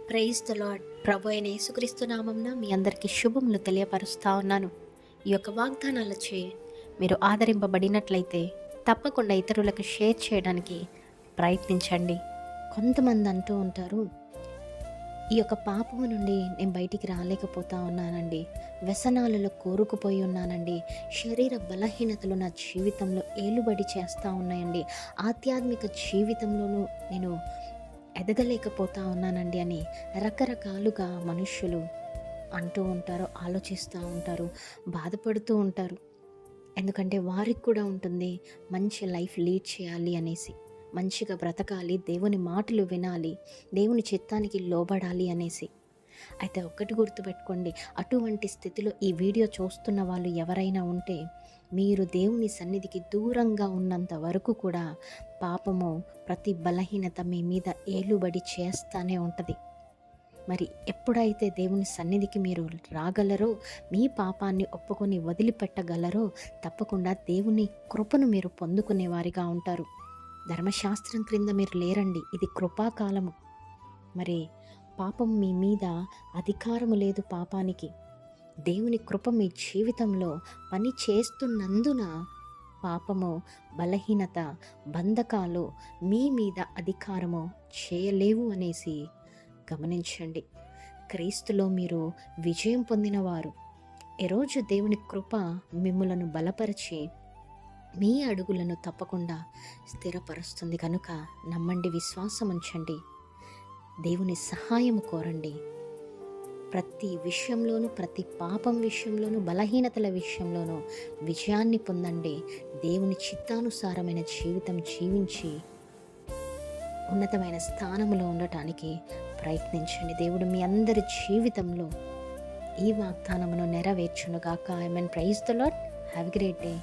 Praise the lord. ప్రభు అయిన యేసుక్రీస్తు నామంన మీ అందరికీ శుభములు తెలియపరుస్తా ఉన్నాను. ఈ యొక్క వాగ్దానాలచే మీరు ఆదరింపబడినట్లయితే తప్పకుండా ఇతరులకు షేర్ చేయడానికి ప్రయత్నించండి. కొంతమంది అంటూ ఉంటారు, ఈ యొక్క పాపము నుండి నేను బయటికి రాలేకపోతా ఉన్నానండి, వ్యసనాలలో కోరుకుపోయి ఉన్నానండి, శరీర బలహీనతలు నా జీవితంలో ఏలుబడి చేస్తూ ఉన్నాయండి, ఆధ్యాత్మిక జీవితంలోనూ నేను ఎదగలేకపోతా ఉన్నానండి అని రకరకాలుగా మనుష్యులు అంటూ ఉంటారు, ఆలోచిస్తూ ఉంటారు, బాధపడుతూ ఉంటారు. ఎందుకంటే వారికి కూడా ఉంటుంది మంచి లైఫ్ లీడ్ చేయాలి అనేసి, మంచిగా బ్రతకాలి, దేవుని మాటలు వినాలి, దేవుని చిత్తానికి లోబడాలి అనేసి. అయితే ఒక్కటి గుర్తుపెట్టుకోండి, అటువంటి స్థితిలో ఈ వీడియో చూస్తున్న వాళ్ళు ఎవరైనా ఉంటే, మీరు దేవుని సన్నిధికి దూరంగా ఉన్నంత వరకు కూడా పాపము ప్రతి బలహీనత మీ మీద ఏలుబడి చేస్తూనే ఉంటుంది. మరి ఎప్పుడైతే దేవుని సన్నిధికి మీరు రాగలరో, మీ పాపాన్ని ఒప్పుకొని వదిలిపెట్టగలరో, తప్పకుండా దేవుని కృపను మీరు పొందుకునేవారిగా ఉంటారు. ధర్మశాస్త్రం క్రింద మీరు లేరండి, ఇది కృపాకాలము. మరి పాపం మీ మీద అధికారము లేదు. పాపానికి దేవుని కృప మీ జీవితంలో పని చేస్తున్నందున పాపము, బలహీనత, బంధకాలు మీ మీద అధికారము చేయలేవు అనేసి గమనించండి. క్రీస్తులో మీరు విజయం పొందినవారు. ఈరోజు దేవుని కృప మిమ్ములను బలపరిచి మీ అడుగులను తప్పకుండా స్థిరపరుస్తుంది. కనుక నమ్మండి, విశ్వాసం ఉంచండి, దేవుని సహాయము కోరండి. ప్రతి విషయంలోనూ, ప్రతి పాపం విషయంలోనూ, బలహీనతల విషయంలోనూ విజయాన్ని పొందండి. దేవుని చిత్తానుసారమైన జీవితం జీవించి ఉన్నతమైన స్థానంలో ఉండటానికి ప్రయత్నించండి. దేవుడు మీ అందరి జీవితంలో ఈ వాగ్దానమును నెరవేర్చునుగాక. ఆమేన్. Praise the lord. Have a great day.